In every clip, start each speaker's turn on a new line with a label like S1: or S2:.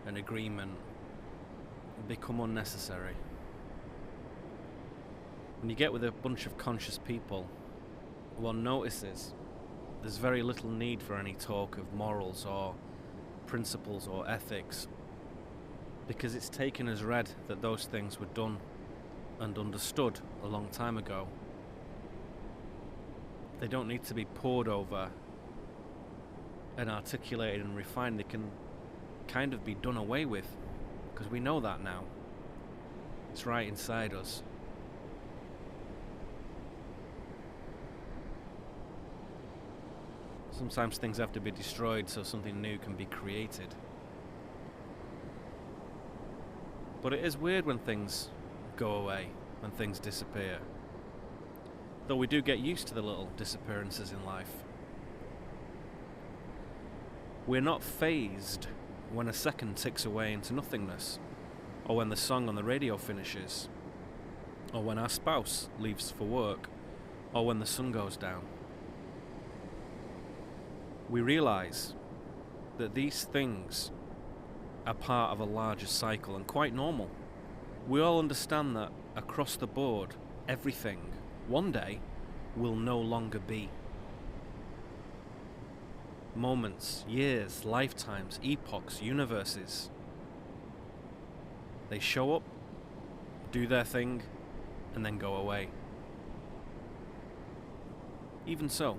S1: and agreement become unnecessary. When you get with a bunch of conscious people, one notices there's very little need for any talk of morals or principles or ethics, because it's taken as read that those things were done and understood a long time ago. They don't need to be pored over and articulated and refined. They can kind of be done away with, because we know that now. It's right inside us. Sometimes things have to be destroyed so something new can be created. But it is weird when things go away, when things disappear. Though we do get used to the little disappearances in life. We're not fazed when a second ticks away into nothingness, or when the song on the radio finishes, or when our spouse leaves for work, or when the sun goes down. We realise that these things are part of a larger cycle and quite normal. We all understand that across the board, everything, one day, will no longer be. Moments, years, lifetimes, epochs, universes. They show up, do their thing, and then go away. Even so,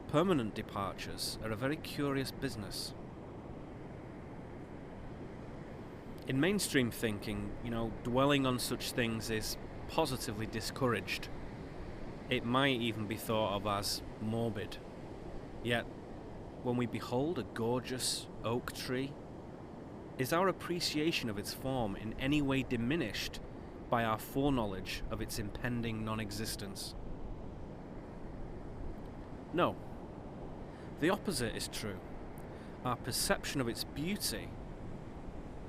S1: permanent departures are a very curious business. In mainstream thinking, dwelling on such things is positively discouraged. It might even be thought of as morbid. Yet, when we behold a gorgeous oak tree, is our appreciation of its form in any way diminished by our foreknowledge of its impending non-existence? No. The opposite is true. Our perception of its beauty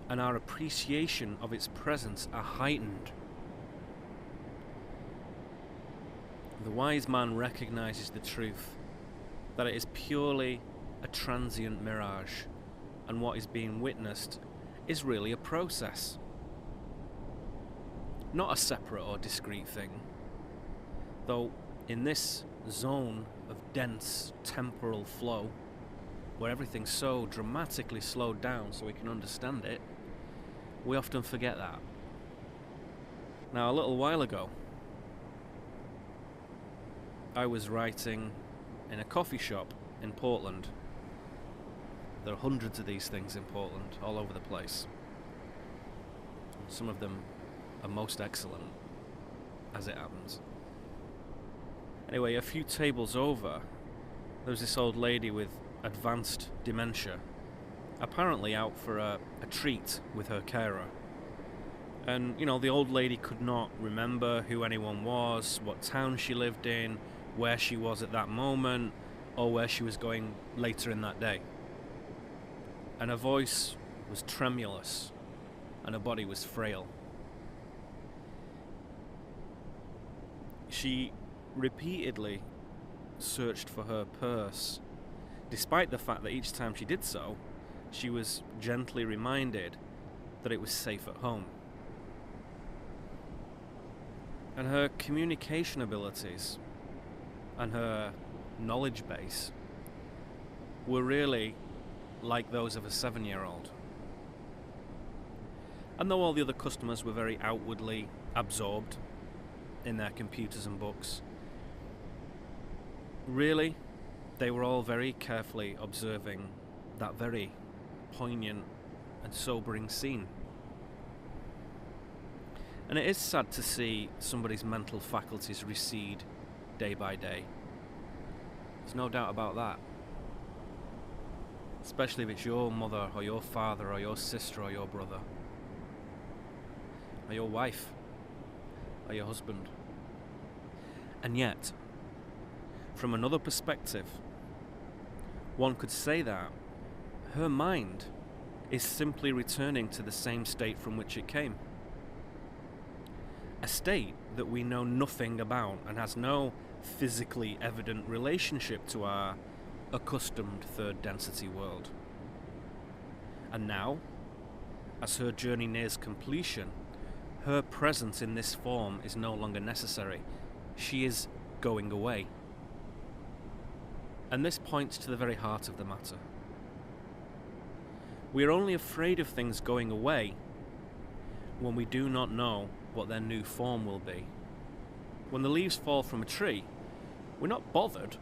S1: and our appreciation of its presence are heightened. The wise man recognizes the truth that it is purely a transient mirage, and what is being witnessed is really a process, not a separate or discrete thing. Though in this zone of dense temporal flow, where everything's so dramatically slowed down so we can understand it, we often forget that. Now, a little while ago, I was writing in a coffee shop in Portland. There are hundreds of these things in Portland, all over the place. Some of them are most excellent, as it happens. Anyway, a few tables over, there was this old lady with advanced dementia, apparently out for a treat with her carer. And, the old lady could not remember who anyone was, what town she lived in, where she was at that moment, or where she was going later in that day. And her voice was tremulous, and her body was frail. She repeatedly searched for her purse, despite the fact that each time she did so, she was gently reminded that it was safe at home. And her communication abilities and her knowledge base were really like those of a 7-year-old. And though all the other customers were very outwardly absorbed in their computers and books, really, they were all very carefully observing that very poignant and sobering scene. And it is sad to see somebody's mental faculties recede day by day. There's no doubt about that. Especially if it's your mother or your father or your sister or your brother or your wife or your husband. And yet, from another perspective, one could say that her mind is simply returning to the same state from which it came. A state that we know nothing about and has no physically evident relationship to our accustomed third density world. And now, as her journey nears completion, her presence in this form is no longer necessary. She is going away. And this points to the very heart of the matter. We are only afraid of things going away when we do not know what their new form will be. When the leaves fall from a tree, we're not bothered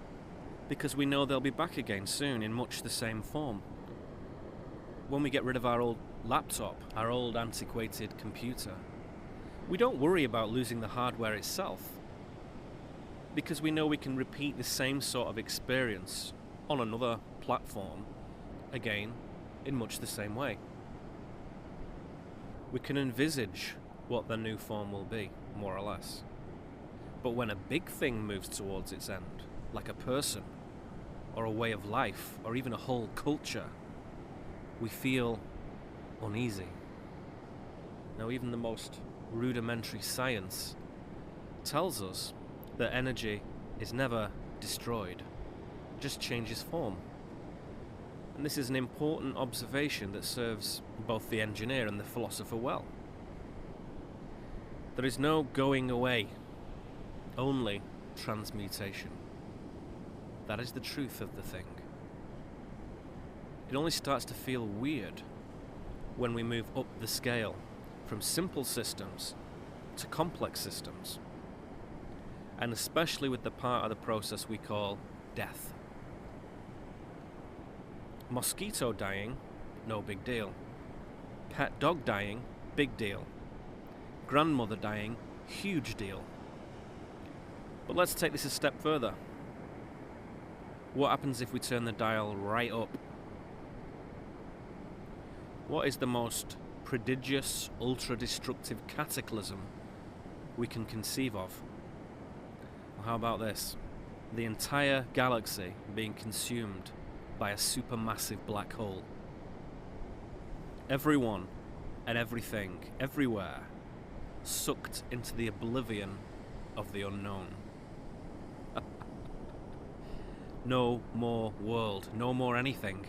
S1: because we know they'll be back again soon in much the same form. When we get rid of our old laptop, our old antiquated computer, we don't worry about losing the hardware itself because we know we can repeat the same sort of experience on another platform again in much the same way. We can envisage what the new form will be, more or less. But when a big thing moves towards its end, like a person, or a way of life, or even a whole culture, we feel uneasy. Now, even the most rudimentary science tells us that energy is never destroyed, it just changes form. And this is an important observation that serves both the engineer and the philosopher well. There is no going away, only transmutation. That is the truth of the thing. It only starts to feel weird when we move up the scale from simple systems to complex systems, and especially with the part of the process we call death. Mosquito dying, no big deal. Pet dog dying, big deal. Grandmother dying, huge deal. But let's take this a step further. What happens if we turn the dial right up? What is the most prodigious, ultra-destructive cataclysm we can conceive of? Well, how about this? The entire galaxy being consumed by a supermassive black hole. Everyone and everything, everywhere, sucked into the oblivion of the unknown. No more world, no more anything,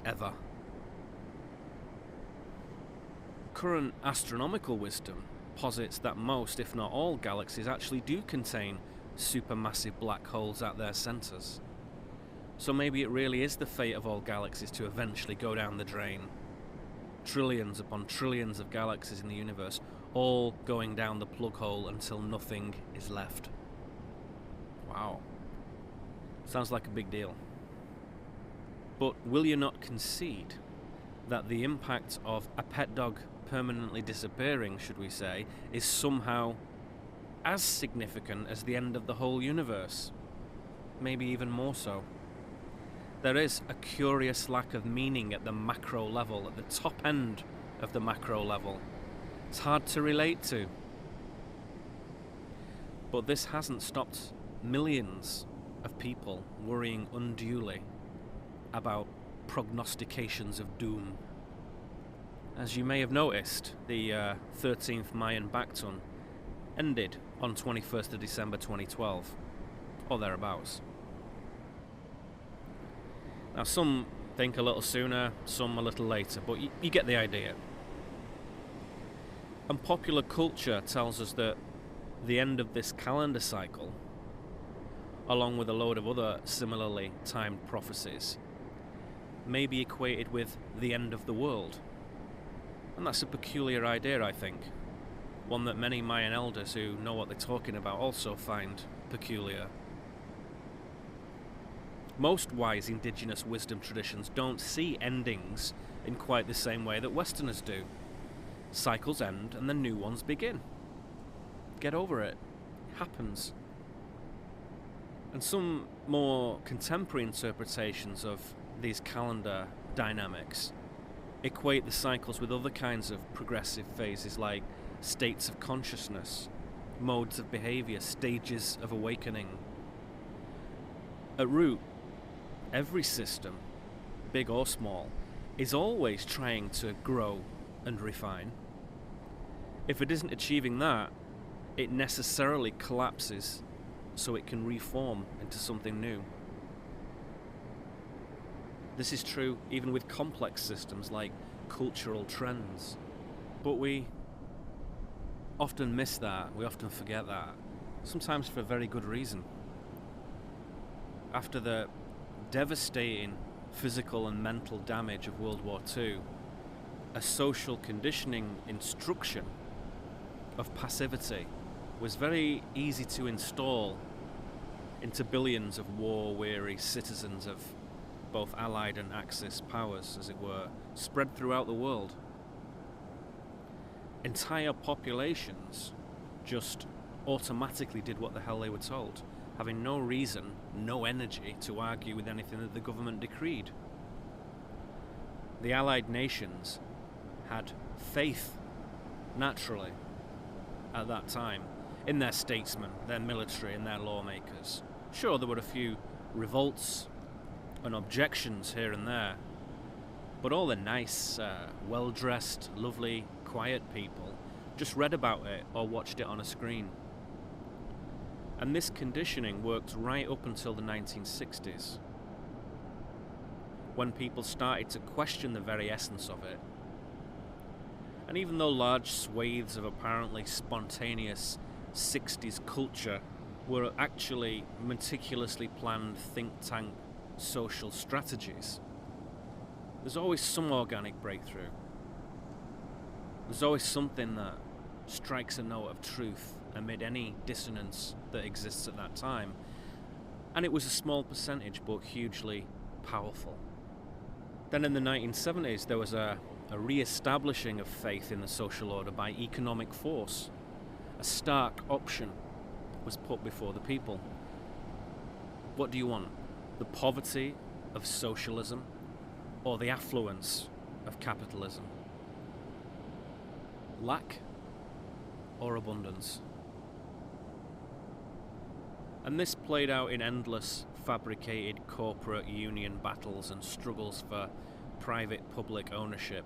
S1: ever. Current astronomical wisdom posits that most, if not all, galaxies actually do contain supermassive black holes at their centres. So maybe it really is the fate of all galaxies to eventually go down the drain. Trillions upon trillions of galaxies in the universe, all going down the plug hole until nothing is left. Wow. Sounds like a big deal. But will you not concede that the impact of a pet dog permanently disappearing, should we say, is somehow as significant as the end of the whole universe? Maybe even more so. There is a curious lack of meaning at the macro level, at the top end of the macro level. It's hard to relate to. But this hasn't stopped millions of people worrying unduly about prognostications of doom. As you may have noticed, the 13th Mayan Baktun ended on 21st of December 2012, or thereabouts. Now, some think a little sooner, some a little later, but you get the idea. And popular culture tells us that the end of this calendar cycle, along with a load of other similarly timed prophecies, may be equated with the end of the world. And that's a peculiar idea, I think. One that many Mayan elders who know what they're talking about also find peculiar. Most wise indigenous wisdom traditions don't see endings in quite the same way that Westerners do. Cycles end and then new ones begin. Get over it. It happens. And some more contemporary interpretations of these calendar dynamics equate the cycles with other kinds of progressive phases like states of consciousness, modes of behavior, stages of awakening. At root, every system, big or small, is always trying to grow and refine. If it isn't achieving that, it necessarily collapses so it can reform into something new. This is true even with complex systems like cultural trends. But we often miss that, we often forget that, sometimes for a very good reason. After the devastating physical and mental damage of World War II, a social conditioning instruction of passivity was very easy to install into billions of war-weary citizens of both Allied and Axis powers, as it were, spread throughout the world. Entire populations just automatically did what the hell they were told, having no reason, no energy to argue with anything that the government decreed. The Allied nations had faith, naturally, at that time, in their statesmen, their military and their lawmakers. Sure, there were a few revolts and objections here and there, but all the nice, well-dressed, lovely, quiet people just read about it or watched it on a screen. And this conditioning worked right up until the 1960s, when people started to question the very essence of it. And even though large swathes of apparently spontaneous 60s culture were actually meticulously planned think tank social strategies, there's always some organic breakthrough. There's always something that strikes a note of truth amid any dissonance that exists at that time. And it was a small percentage, but hugely powerful. Then in the 1970s, there was a re-establishing of faith in the social order by economic force. A stark option was put before the people. What do you want? The poverty of socialism or the affluence of capitalism? Lack or abundance? And this played out in endless fabricated corporate union battles and struggles for private-public ownership.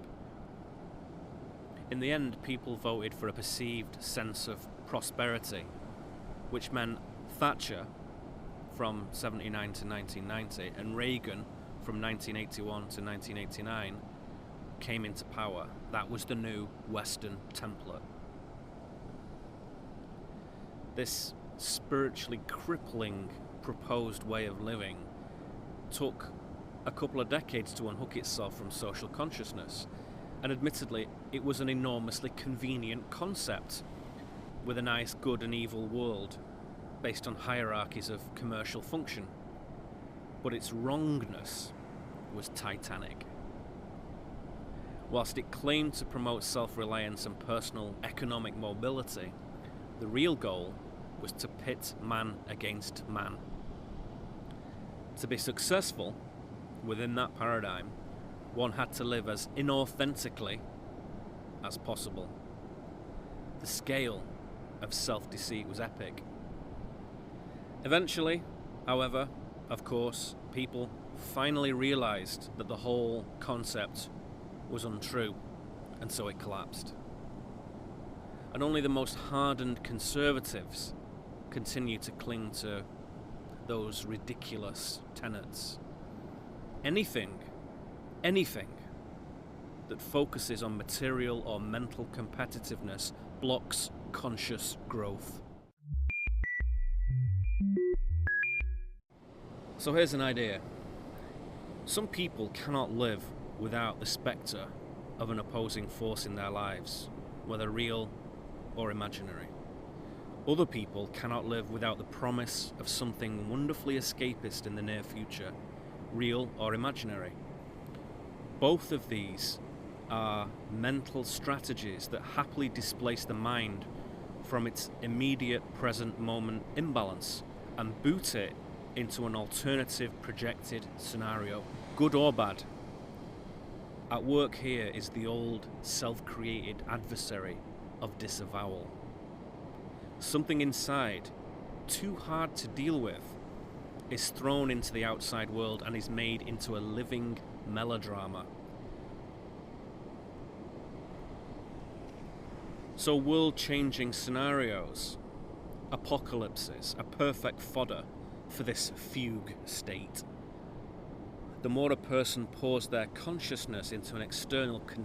S1: In the end, people voted for a perceived sense of prosperity, which meant Thatcher from 1979 to 1990 and Reagan from 1981 to 1989 came into power. That was the new Western template. This spiritually crippling proposed way of living took a couple of decades to unhook itself from social consciousness, and admittedly it was an enormously convenient concept with a nice good and evil world based on hierarchies of commercial function, but its wrongness was titanic. Whilst it claimed to promote self-reliance and personal economic mobility, the real goal was to pit man against man. To be successful within that paradigm, one had to live as inauthentically as possible. The scale of self-deceit was epic. Eventually, however, of course, people finally realized that the whole concept was untrue, and so it collapsed. And only the most hardened conservatives continue to cling to those ridiculous tenets. Anything that focuses on material or mental competitiveness blocks conscious growth. So here's an idea. Some people cannot live without the spectre of an opposing force in their lives, whether real or imaginary. Other people cannot live without the promise of something wonderfully escapist in the near future, real or imaginary. Both of these are mental strategies that happily displace the mind from its immediate present moment imbalance and boot it into an alternative projected scenario, good or bad. At work here is the old self-created adversary of disavowal. Something inside, too hard to deal with, is thrown into the outside world and is made into a living melodrama. So world-changing scenarios, apocalypses, are perfect fodder for this fugue state. The more a person pours their consciousness into an external condition,